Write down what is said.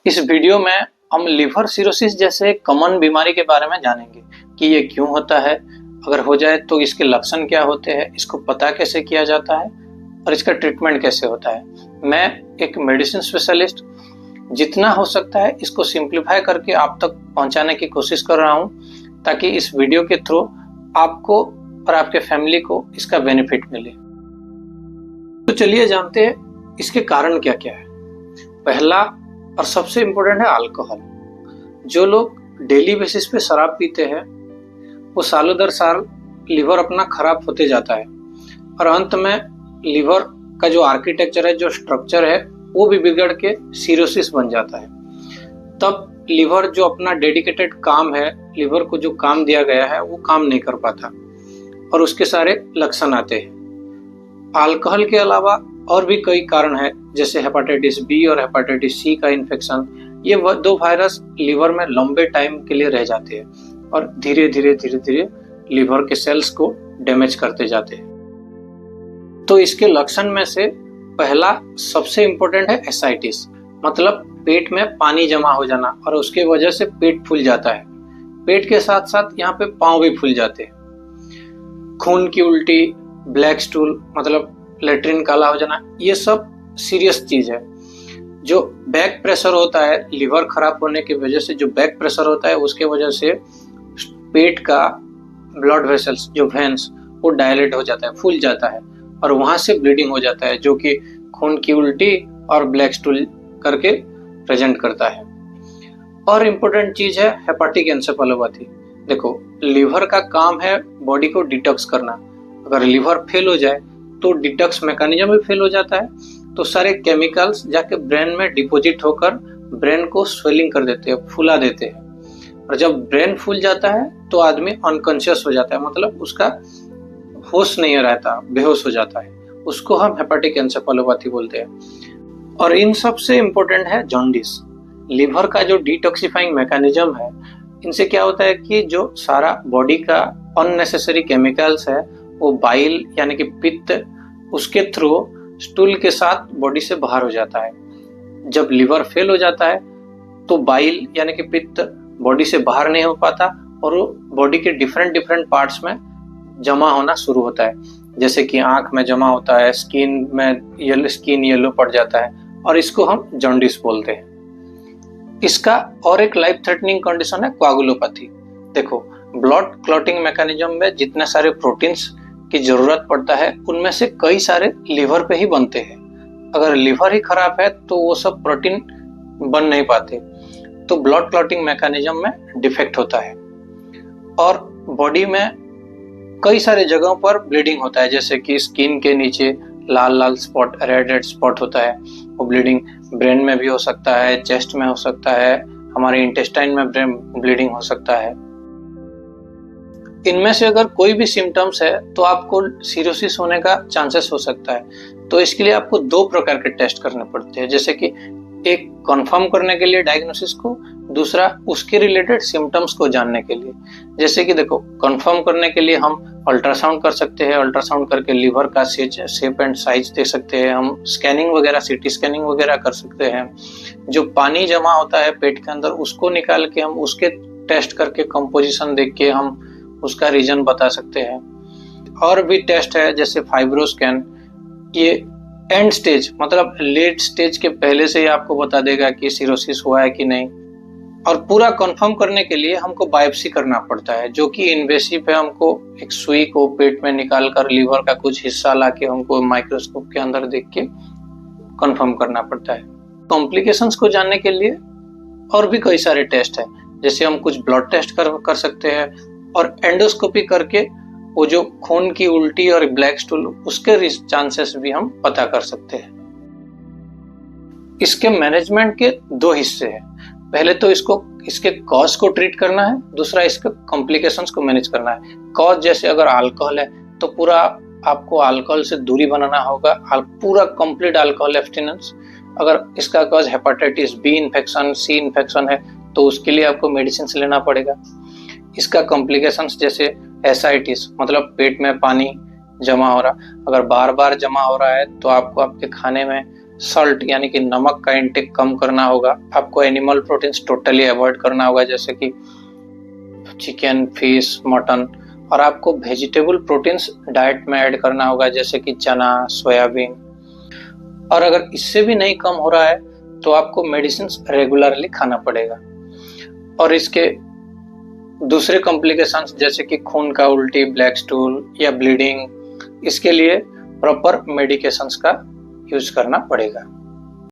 इस वीडियो में हम लिवर सिरोसिस जैसे कॉमन बीमारी के बारे में जानेंगे कि ये क्यों होता है, अगर हो जाए तो इसके लक्षण क्या होते हैं, इसको पता कैसे किया जाता है और इसका ट्रीटमेंट कैसे होता है। मैं एक मेडिसिन स्पेशलिस्ट जितना हो सकता है इसको सिंप्लीफाई करके आप तक पहुंचाने की कोशिश कर रहा हूं, ताकि इस वीडियो के थ्रू आपको और आपके फैमिली को इसका बेनिफिट मिले। तो चलिए जानते हैं इसके कारण क्या क्या है। पहला और सबसे इम्पोर्टेंट है अल्कोहल। जो लोग डेली बेसिस पे शराब पीते हैं वो सालों दर साल लिवर अपना खराब होते जाता है और अंत में लिवर का जो आर्किटेक्चर है, जो स्ट्रक्चर है, वो भी बिगड़ के सिरोसिस बन जाता है। तब लिवर जो अपना डेडिकेटेड काम है, लिवर को जो काम दिया गया है वो काम नहीं कर पाता और उसके सारे लक्षण आते हैं। अल्कोहल के अलावा और भी कई कारण है, जैसे हेपेटाइटिस बी और हेपेटाइटिस सी का इन्फेक्शन। ये दो वायरस लिवर में लंबे टाइम के लिए रह जाते हैं और धीरे धीरे लिवर के सेल्स को डैमेज करते जाते हैं। तो इसके लक्षण में से पहला सबसे इम्पोर्टेंट है एसाइटिस, मतलब पेट में पानी जमा हो जाना और उसके वजह से पेट फूल जाता है। पेट के साथ साथ यहाँ पे पांव भी फूल जाते हैं। खून की उल्टी, ब्लैक स्टूल मतलब लेट्रिन काला हो जाना, ये सब सीरियस चीज है। जो बैक प्रेशर होता है, लिवर खराब होने की वजह से जो बैक प्रेशर होता है, उसके वजह से पेट का ब्लड वेसल्स, जो वेन्स, वो डायलेट हो जाता है, फूल जाता है और वहां से ब्लीडिंग हो जाता है, जो कि खून की उल्टी और ब्लैक स्टूल करके प्रेजेंट करता है। और इम्पोर्टेंट चीज है हेपेटिक एन्सेफेलोपैथी। देखो, लिवर का काम है बॉडी को डिटॉक्स करना। अगर लिवर फेल हो जाए तो डिटॉक्स मैकेनिज्म भी फेल हो जाता है, तो सारे केमिकल्स जाके ब्रेन में डिपॉजिट होकर ब्रेन को स्वेलिंग कर देते हैं, फुला देते हैं। और जब ब्रेन फूल जाता है तो आदमी अनकॉन्शियस हो जाता है, मतलब उसका होश नहीं रहता, बेहोश हो जाता है। उसको हम हेपेटिक एन्सेफेलोपैथी बोलते हैं। और इन सबसे इम्पोर्टेंट है जॉन्डिस। लिवर का जो डिटॉक्सिफाइंग मैकेनिज्म है, इनसे क्या होता है कि जो सारा बॉडी का अननेसेसरी केमिकल्स है वो बाइल यानी कि पित्त, उसके थ्रू स्टूल के साथ बॉडी से बाहर हो जाता है। जब लिवर फेल हो जाता है तो बाइल यानी कि पित्त बॉडी से बाहर नहीं हो पाता और वो बॉडी के डिफरेंट पार्ट्स में जमा होना शुरू होता है, जैसे कि आंख में जमा होता है, स्किन में स्किन येलो पड़ जाता है और इसको हम जॉन्डिस बोलते हैं। इसका और एक लाइफ थ्रेटनिंग कंडीशन है कोआगुलोपैथी। देखो, ब्लड क्लॉटिंग मैकेनिज्म में जितने सारे प्रोटीन्स की जरूरत पड़ता है, उनमें से कई सारे लिवर पे ही बनते हैं। अगर लिवर ही खराब है तो वो सब प्रोटीन बन नहीं पाते, तो ब्लड क्लॉटिंग मैकेनिज्म में डिफेक्ट होता है और बॉडी में कई सारे जगहों पर ब्लीडिंग होता है, जैसे कि स्किन के नीचे लाल स्पॉट, रेड स्पॉट होता है। वो ब्लीडिंग ब्रेन में भी हो सकता है, चेस्ट में हो सकता है, हमारे इंटेस्टाइन में ब्लीडिंग हो सकता है। इनमें से अगर कोई भी सिम्टम्स है तो आपको सिरोसिस होने का चांसेस हो सकता है। तो इसके लिए आपको दो प्रकार के टेस्ट करने पड़ते हैं, जैसे कि एक कंफर्म करने के लिए डायग्नोसिस को, दूसरा उसके रिलेटेड सिम्टम्स को जानने के लिए। जैसे कि देखो, कंफर्म करने के लिए हम अल्ट्रासाउंड कर सकते हैं। अल्ट्रासाउंड करके लिवर का शेप एंड साइज देख सकते हैं। हम स्कैनिंग वगैरह, सीटी स्कैनिंग वगैरह कर सकते हैं। जो पानी जमा होता है पेट के अंदर, उसको निकाल के हम उसके टेस्ट करके कंपोजिशन देख के हम उसका रीजन बता सकते हैं। और भी टेस्ट है, जैसे फाइब्रोस्कैन। ये एंड स्टेज मतलब लेट स्टेज के पहले से ही आपको बता देगा कि सिरोसिस हुआ है कि नहीं। और पूरा कंफर्म करने के लिए हमको बायोप्सी करना पड़ता है, जो कि इन्वेसिव है। हमको एक सुई को पेट में निकाल कर लिवर का कुछ हिस्सा लाके हमको माइक्रोस्कोप के अंदर देख के कंफर्म करना पड़ता है। कॉम्प्लिकेशंस को जानने के लिए और भी कई सारे टेस्ट है, जैसे हम कुछ ब्लड टेस्ट कर सकते हैं और एंडोस्कोपी करके वो जो खून की उल्टी और ब्लैक स्टूल, उसके चांसेस भी हम पता कर सकते हैं। इसके मैनेजमेंट के दो हिस्से हैं। पहले तो इसके कॉज को ट्रीट करना है, दूसरा इसके कॉम्प्लिकेशंस को मैनेज करना है। कॉज जैसे अगर अल्कोहल है तो पूरा आपको अल्कोहल से दूरी बनाना होगा, पूरा कंप्लीट अल्कोहल एब्स्टिनेंस। अगर इसका कॉज हेपेटाइटिस बी इन्फेक्शन, सी इन्फेक्शन है तो उसके लिए आपको मेडिसिन लेना पड़ेगा। इसका कॉम्प्लिकेशंस जैसे एसाइटिस मतलब पेट में पानी जमा हो रहा, अगर बार बार जमा हो रहा है तो आपको आपके खाने में सॉल्ट यानी कि नमक का इंटेक कम करना होगा। आपको एनिमल प्रोटीन्स टोटली अवॉइड करना होगा, जैसे कि चिकन, फिश, मटन। और आपको वेजिटेबल प्रोटीन्स डाइट में ऐड करना होगा, जैसे कि चना, सोयाबीन। और अगर इससे भी नहीं कम हो रहा है तो आपको मेडिसिन रेगुलरली खाना पड़ेगा। और इसके दूसरे कॉम्प्लिकेशंस जैसे कि खून का उल्टी, ब्लैक स्टूल या ब्लीडिंग, इसके लिए प्रॉपर मेडिकेशंस का यूज करना पड़ेगा।